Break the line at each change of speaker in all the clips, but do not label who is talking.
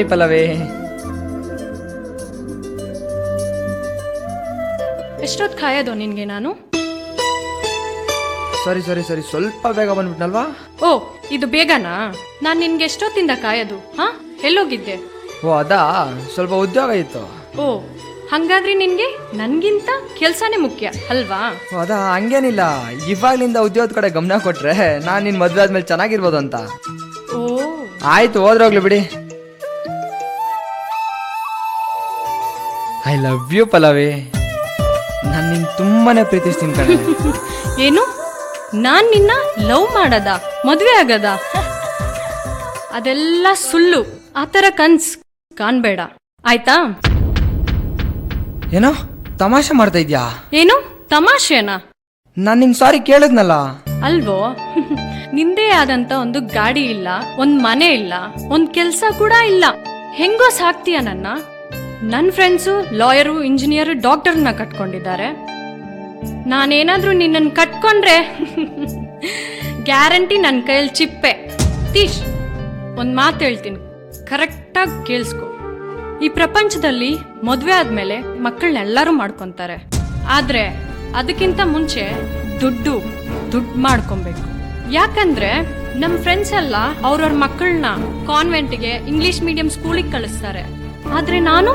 Hi Pallavi.
ಎಷ್ಟೊತ್ತು ಕಾಯೋದು ನಿನ್ಗೆ ನಾನು?
ಸರಿ ಸರಿ ಸರಿ, ಸ್ವಲ್ಪ ಬೇಗ ಬಂದ್ಬಿಟ್ನಲ್ವಾ?
ಓ, ಇದು ಬೇಗನಾ? ನಾನು ನಿನ್ಗೆ ಎಷ್ಟೊತ್ತಿಂದ ಕಾಯೋದು? ಹಾ, ಎಲ್ಲೋಗಿದ್ದೆ?
ಓ ಅದಾ, ಸ್ವಲ್ಪ ಉದ್ಯೋಗ ಇತ್ತು.
ಓ, ಹಂಗಾದ್ರೆ ನಿನ್ಗೆ ನನ್ಗಿಂತ ಕೆಲ್ಸನೇ ಮುಖ್ಯ ಅಲ್ವಾ?
ಓ ಅದಾ, ಹಂಗೇನಿಲ್ಲ. ಇವಾಗ್ಲಿಂದ ಉದ್ಯೋಗದ ಕಡೆ ಗಮನ ಕೊಟ್ರೆ ನಾನ್ ನಿನ್ ಮದ್ವೆ ಆದ್ಮೇಲೆ ಚೆನ್ನಾಗಿರ್ಬೋದು ಅಂತ.
ಓ
ಆಯ್ತು, ಹೋದ್ರೋಗ್ಲಿ ಬಿಡಿ. I love you Pallavi. ನಾನು ನಿನ್ ತುಂಬಾನೇ ಪ್ರೀತಿಸ್ತೀನಿ ಕಣೆ.
ಏನು? ನಾನ್ ನಿನ್ನ ಲವ್ ಮಾಡದ, ಮದ್ವೆ ಆಗದ? ಅದೆಲ್ಲ ಸುಳ್ಳು. ಆತರ ಕನ್ಸ್ ಕಾಣ್ಬೇಡ ಆಯ್ತಾ?
ಏನೋ ತಮಾಷೆ ಮಾಡ್ತಾ ಇದ್ಯಾ?
ಏನು ತಮಾಷೆನಾ?
ನಾನ್ ನಿನ್ ಸಾರಿ ಕೇಳಿದ್ನಲ್ಲ.
ಅಲ್ವೋ? ನಿಂದೇ ಆದಂತ ಒಂದು ಗಾಡಿ ಇಲ್ಲ, ಒಂದ್ ಮನೆ ಇಲ್ಲ, ಒಂದ್ ಕೆಲ್ಸ ಕೂಡ ಇಲ್ಲ. ಹೆಂಗೋ ಸಾಕ್ತೀಯ ನನ್ನ? ನನ್ ಫ್ರೆಂಡ್ಸು ಲಾಯರು, ಇಂಜಿನಿಯರ್, ಡಾಕ್ಟರ್ನ ಕಟ್ಕೊಂಡಿದ್ದಾರೆ. ನಾನೇನಾದ್ರೂ ನಿನ್ನನ್ನು ಕಟ್ಕೊಂಡ್ರೆ ಗ್ಯಾರಂಟಿ ನನ್ನ ಕೈಯಲ್ಲಿ ಚಿಪ್ಪೆ. ತೀಶ್, ಒಂದ್ ಮಾತು ಹೇಳ್ತೀನಿ, ಕರೆಕ್ಟಾಗಿ ಕೇಳಿಸ್ಕೊ. ಈ ಪ್ರಪಂಚದಲ್ಲಿ ಮದ್ವೆ ಆದ್ಮೇಲೆ ಮಕ್ಕಳನ್ನೆಲ್ಲರೂ ಮಾಡ್ಕೊಂತಾರೆ. ಆದ್ರೆ ಅದಕ್ಕಿಂತ ಮುಂಚೆ ದುಡ್ಡು ಮಾಡ್ಕೊಬೇಕು. ಯಾಕಂದ್ರೆ ನಮ್ ಫ್ರೆಂಡ್ಸ್ ಎಲ್ಲ ಅವ್ರವ್ರ ಮಕ್ಕಳನ್ನ ಕಾನ್ವೆಂಟ್ಗೆ, ಇಂಗ್ಲಿಷ್ ಮೀಡಿಯಂ ಸ್ಕೂಲಿಗೆ ಕಳಿಸ್ತಾರೆ. ಆದ್ರೆ ನಾನು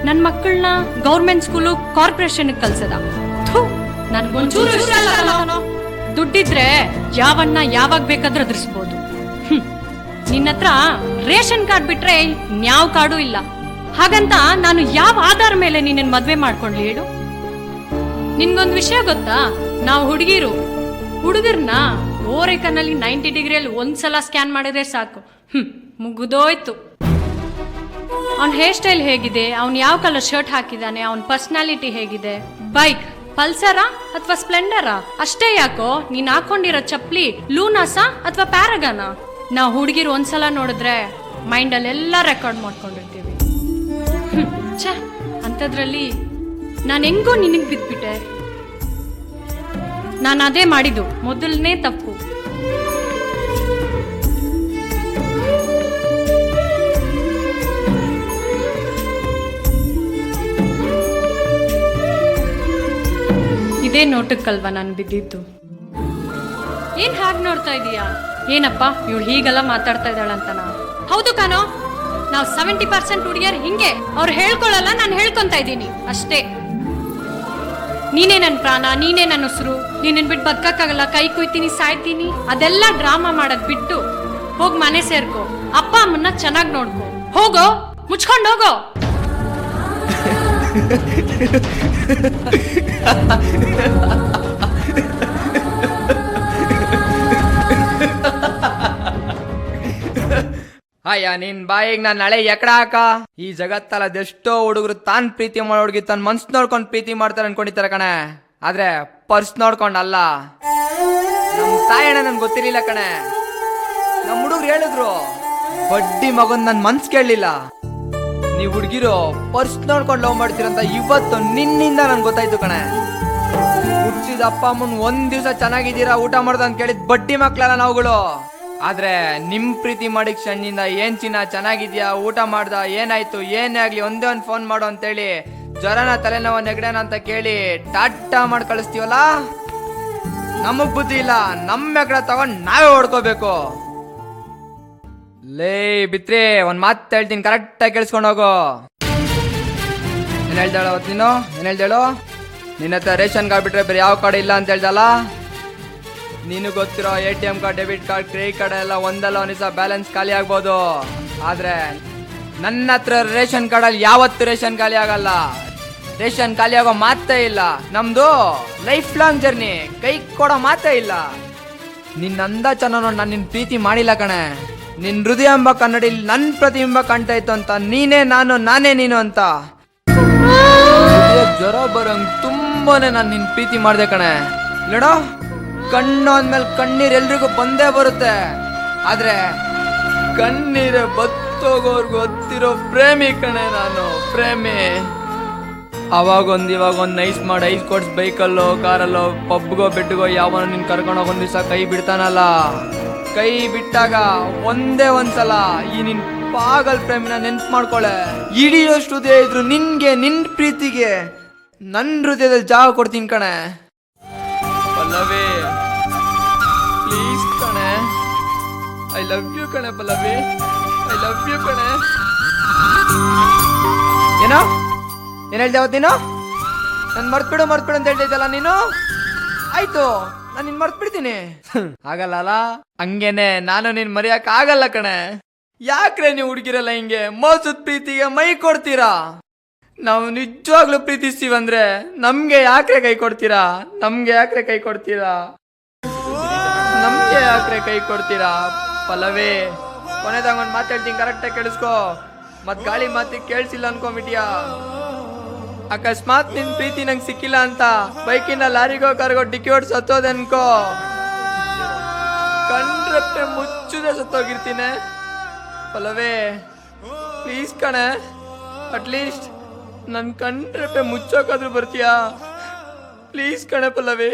ನನ್ನ ಮಕ್ಕಳನ್ನ ಗೌರ್ಮೆಂಟ್ ಸ್ಕೂಲು, ಕಾರ್ಪೊರೇಷನ್ ಕಳ್ಸದ. ನನ್ಗೊಂಚೂರು ಇಷ್ಟ ಇಲ್ಲ. ದುಡ್ಡಿದ್ರೆ ಯಾವನ್ನ ಯಾವಾಗ ಬೇಕಾದ್ರೂ ಅದ್ರಿಸ್ಬೋದು. ನಿನ್ನತ್ರ ರೇಷನ್ ಕಾರ್ಡ್ ಬಿಟ್ರೆ ನ್ಯಾವ್ ಕಾರ್ಡು ಇಲ್ಲ. ಹಾಗಂತ ನಾನು ಯಾವ ಆಧಾರ ಮೇಲೆ ನಿನ್ನ ಮದ್ವೆ ಮಾಡ್ಕೊಂಡ್ಲಿ ಹೇಳು? ನಿನ್ಗೊಂದ್ ವಿಷಯ ಗೊತ್ತಾ? ನಾವು ಹುಡುಗರ್ನ ಓರೆಕನಲ್ಲಿ 90 ಡಿಗ್ರಿಯಲ್ಲಿ ಒಂದ್ಸಲ ಸ್ಕ್ಯಾನ್ ಮಾಡಿದ್ರೆ ಸಾಕು, ಮುಗಿದೋಯ್ತು. ಅವನ್ ಹೇರ್ ಸ್ಟೈಲ್ ಹೇಗಿದೆ, ಅವ್ನ್ ಯಾವ ಕಲರ್ ಶರ್ಟ್ ಹಾಕಿದಾನೆ, ಅವನ್ ಪರ್ಸನಾಲಿಟಿ ಹೇಗಿದೆ, ಬೈಕ್ ಪಲ್ಸರಾ ಅಥವಾ ಸ್ಪ್ಲೆಂಡರಾ, ಅಷ್ಟೇ ಯಾಕೋ ನೀನ್ ಹಾಕೊಂಡಿರೋ ಚಪ್ಲಿ ಲೂನಾಸಾ ಅಥವಾ ಪ್ಯಾರಗಾನ? ನಾವು ಹುಡುಗಿರು ಒಂದ್ಸಲ ನೋಡಿದ್ರೆ ಮೈಂಡಲ್ಲೆಲ್ಲ ರೆಕಾರ್ಡ್ ಮಾಡ್ಕೊಂಡಿರ್ತೀವಿ. ಛ, ಅಂಥದ್ರಲ್ಲಿ ನಾನು ಹೆಂಗೋ ನಿನಗ್ ಬಿದ್ಬಿಟ್ಟೆ. ನಾನು ಅದೇ ಮಾಡಿದ್ದು ಮೊದಲನೇ ತಪ್ಪು. ಇದೇ ನೋಟಕ್ಕಲ್ವಾ ನಾನು ಬಿದ್ದಿದ್ದು? ಏನ್ ಹಾಗೆ ನೋಡ್ತಾ ಇದೀಯಾ? ಏನಪ್ಪ ಇವಳು ಹೀಗೆಲ್ಲ ಮಾತಾಡ್ತಾ ಇದ್ದಾಳಂತನಾ? ಹೌದು ಕಾನೋ, ನಾವು 70% ಹುಡುಗಿಯರು ಹಿಂಗೆ. ಅವ್ರು ಹೇಳ್ಕೊಳ್ಳಲ್ಲ, ನಾನು ಹೇಳ್ಕೊಂತ ಇದ್ದೀನಿ ಅಷ್ಟೇ. ನೀನೇ ನನ್ನ ಪ್ರಾಣ, ನೀನೇ ನನ್ನ ಉಸಿರು, ನೀನೇನ್ ಬಿಟ್ಟು ಬದುಕಕ್ಕಾಗಲ್ಲ, ಕೈ ಕುಯ್ತೀನಿ, ಸಾಯ್ತೀನಿ, ಅದೆಲ್ಲ ಡ್ರಾಮಾ ಮಾಡೋದ್ ಬಿಟ್ಟು ಹೋಗ್ ಮನೆ ಸೇರ್ಕೋ. ಅಪ್ಪ ಅಮ್ಮನ್ನ ಚೆನ್ನಾಗಿ ನೋಡ್ಕೋ. ಹೋಗೋ, ಮುಚ್ಕೊಂಡು ಹೋಗೋ.
ಅಯ್ಯ, ನಿನ್ ಬಾಯಿಗೆ ನಾನು ನಾಳೆ ಎಕಡ ಹಾಕ. ಈ ಜಗತ್ತಲ್ಲ ಅದೆಷ್ಟೋ ಹುಡುಗರು ತಾನ್ ಪ್ರೀತಿ ಮಾಡೋ ಹುಡುಗಿ ತನ್ನ ಮನ್ಸ್ ನೋಡ್ಕೊಂಡು ಪ್ರೀತಿ ಮಾಡ್ತಾರೆ ಅನ್ಕೊಂಡಿರ್ತಾರೆ ಕಣೆ. ಆದ್ರೆ ಪರ್ಸ್ ನೋಡ್ಕೊಂಡಲ್ಲ. ನಮ್ ತಾಯಣ್ಣ ನನ್ಗೆ ಗೊತ್ತಿರ್ಲಿಲ್ಲ ಕಣೆ. ನಮ್ ಹುಡುಗರು ಹೇಳಿದ್ರು, ಬಡ್ಡಿ ಮಗನ್ ನನ್ ಮನ್ಸ್ ಕೇಳಲಿಲ್ಲ. ನೀವ್ ಹುಡುಗಿರು ಪರ್ಸ್ ನೋಡ್ಕೊಂಡು ಲವ್ ಮಾಡ್ತೀರಂತ ಇವತ್ತು ನಿನ್ನಿಂದ ನನ್ಗೆ ಗೊತ್ತಾಯ್ತು ಕಣೆ. ಹುಟ್ಟಿದ ಅಪ್ಪ ಅಮ್ಮನ್ ಒಂದ್ ದಿವ್ಸ ಚೆನ್ನಾಗಿದ್ದೀರಾ, ಊಟ ಮಾಡ್ದ ಅಂತ ಕೇಳಿದ್ ಬಡ್ಡಿ ಮಕ್ಳಲ್ಲ ನಾವುಗಳು. ಆದ್ರೆ ನಿಮ್ ಪ್ರೀತಿ ಮಾಡಿ ಕ್ಷಣಿಂದ ಏನ್ ಚಿನ್ನ ಚೆನ್ನಾಗಿದ್ಯಾ, ಊಟ ಮಾಡ್ದ, ಏನಾಯ್ತು, ಏನೇ ಆಗ್ಲಿ ಒಂದೇ ಒಂದ್ ಫೋನ್ ಮಾಡು ಅಂತೇಳಿ ಜ್ವರನ, ತಲೆನೋವ, ನೆಗಡೇನ ಅಂತ ಕೇಳಿ ಟಾಟಾ ಮಾಡಿ ಕಳಿಸ್ತೀವಲ್ಲ. ನಮಗ್ ಬುದ್ಧಿ ಇಲ್ಲ, ನಮ್ ಎಕಡ ತಗೊಂಡ್ ನಾವೇ ಹೊಡ್ಕೋಬೇಕು. ಲೇ ಬಿತ್ರಿ, ಒಂದ್ ಮಾತು ಹೇಳ್ತೀನಿ, ಕರೆಕ್ಟ್ ಆಗಿ ಕೇಳಿಸ್ಕೊಂಡು ಹೋಗು. ಏನ್ ಹೇಳ್ದಾಳ ಅವತ್ತು ನೀನು? ಏನ್ ಹೇಳ್ದೇಳು? ನಿನ್ನ ಹತ್ರ ರೇಷನ್ ಕಾರ್ಡ್ ಬಿಟ್ರೆ ಬೇರೆ ಯಾವ ಕಾರ್ಡ್ ಇಲ್ಲ ಅಂತ ಹೇಳ್ದಲ್ಲ. ನೀನು ಗೊತ್ತಿರೋ ATM card, debit card, credit card ಎಲ್ಲ ಒಂದಲ್ಲ ಒಂದ್ ದಿವಸ ಬ್ಯಾಲೆನ್ಸ್ ಖಾಲಿ ಆಗ್ಬೋದು. ಆದ್ರೆ ನನ್ನ ಹತ್ರ ರೇಷನ್ ಕಾರ್ಡಲ್ಲಿ ಯಾವತ್ತು ರೇಷನ್ ಖಾಲಿ ಆಗಲ್ಲ. ರೇಷನ್ ಖಾಲಿ ಆಗೋ ಮಾತೇ ಇಲ್ಲ. ನಮ್ದು ಲೈಫ್ ಲಾಂಗ್ ಜರ್ನಿ, ಕೈ ಕೊಡೋ ಮಾತೇ ಇಲ್ಲ. ನಿನ್ನ ಅಂದ ಚೆನ್ನಾಗಿ ನೋಡಿ ನಾನು ನಿನ್ ಪ್ರೀತಿ ಮಾಡಿಲ್ಲ ಕಣೆ. ನಿನ್ ಹೃದಯ ಎಂಬ ಕನ್ನಡಿಲಿ ನನ್ ಪ್ರತಿಬಿಂಬ ಕಾಣ್ತಾ ಇತ್ತು ಅಂತ, ನೀನೇ ನಾನು, ನಾನೇ ನೀನು ಅಂತ. ಜ್ವರ ಬರಂಗ್ ತುಂಬಾನೇ ನಾನು ನಿನ್ ಪ್ರೀತಿ ಮಾಡ್ದೆ ಕಣೆ. ಇಲ್ಲಡೋ, ಕಣ್ಣು ಅಂದ್ಮೇಲೆ ಕಣ್ಣೀರ್ ಎಲ್ರಿಗೂ ಬಂದೇ ಬರುತ್ತೆ. ಆದ್ರೆ ಕಣ್ಣೀರೇ ಬತ್ತೋಗೋರ್ಗು ಹೊತ್ತಿರೋ ಪ್ರೇಮಿ ಕಣೆ ನಾನು, ಪ್ರೇಮಿ. ಅವಾಗೊಂದು ಇವಾಗೊಂದು ನೈಸ್ ಮಾಡಿ ಐಸ್ ಕೊಡ್ಸ್ ಬೈಕಲ್ಲೋ, ಕಾರಲ್ಲೋ, ಪಬ್ಗೋ, ಬೆಡ್ಗೋ ಯಾವನೋ ನಿನ್ ಕರ್ಕೊಂಡೋಗಿ ಒಂದ್ ದಿವಸ ಕೈ ಬಿಡ್ತಾನಲ್ಲ. ಕೈ ಬಿಟ್ಟಾಗ ಒಂದೇ ಒಂದ್ಸಲ ಈ ನಿನ್ ಪಾಗಲ್ ಪ್ರೇಮಿನ ನೆನ್ಪು ಮಾಡ್ಕೊಳೆ. ಇಡಿಯೋಷ್ಟು ಹೃದಯ ಇದ್ರು ನಿನ್ಗೆ, ನಿನ್ ಪ್ರೀತಿಗೆ ನನ್ ಹೃದಯದಲ್ಲಿ ಜಾಗ ಕೊಡ್ತೀನಿ ಕಣೆ. ಪಲ್ಲವಿ ಪ್ಲೀಸ್ ಕಣೆ, ಐ ಲವ್ ಯು ಕಣೆ. ಪಲ್ಲವಿ ಐ ಲವ್ ಯು ಕಣೆ. ಏನೋ ಏನ್ ಹೇಳ್ದೆ ಅವತ್ತು ನೀನು? ನನ್ ಮರ್ತ್ಬಿಡು ಅಂತ ಹೇಳ್ತಿದ್ದಲ್ಲ ನೀನು. ಆಯ್ತು, ನಾನು ನಿನ್ ಮರ್ತ್ಬಿಡ್ತೀನಿ. ಆಗಲ್ಲ. ಹಂಗೇನೆ ನಾನು ನಿನ್ ಮರೆಯಕ್ ಆಗಲ್ಲ ಕಣೆ. ಯಾಕ್ರೆ ನೀವು ಹುಡುಗಿರಲ್ಲ ಹಿಂಗೆ ಮೋಸದ ಪ್ರೀತಿಗೆ ಮೈ ಕೊಡ್ತೀರಾ? ನಾವು ನಿಜವಾಗ್ಲೂ ಪ್ರೀತಿಸ್ತೀವಂದ್ರೆ ನಮ್ಗೆ ಯಾಕ್ರೆ ಕೈ ಕೊಡ್ತೀರಾ? ನಮ್ಗೆ ಯಾಕ್ರೆ ಕೈ ಕೊಡ್ತೀರಾ? ಪಲ್ಲವಿ ಕೊನೆದಾಗ ಒಂದು ಮಾತು ಹೇಳ್ತೀನಿ, ಕರೆಕ್ಟಾಗಿ ಕೇಳಿಸ್ಕೊ. ಮತ್ ಗಾಳಿ ಮಾತಿಗೆ ಕೇಳಿಸಿಲ್ಲ ಅನ್ಕೊಂಬಿಟಿಯಾ? ಅಕಸ್ಮಾತ್ ನಿನ್ ಪ್ರೀತಿ ನಂಗೆ ಸಿಕ್ಕಿಲ್ಲ ಅಂತ ಬೈಕಿನ ಲಾರಿಗೋ ಕಾರ್ಗೋ ಡಿಕ್ಕಿ ಹೊಡ್ ಸತ್ತೋದೆ ಅನ್ಕೋ, ಕಂಡ್ರಪ್ಪೆ ಮುಚ್ಚದೆ ಸತ್ತೋಗಿರ್ತೀನಿ. ಪಲ್ಲವಿ ಪ್ಲೀಸ್ ಕಣೆ, ಅಟ್ಲೀಸ್ಟ್ ನನ್ ಕಂಡ್ರಪ್ಪೆ ಮುಚ್ಚೋಕಾದ್ರೂ ಬರ್ತೀಯಾ? ಪ್ಲೀಸ್ ಕಣೆ ಪಲ್ಲವಿ.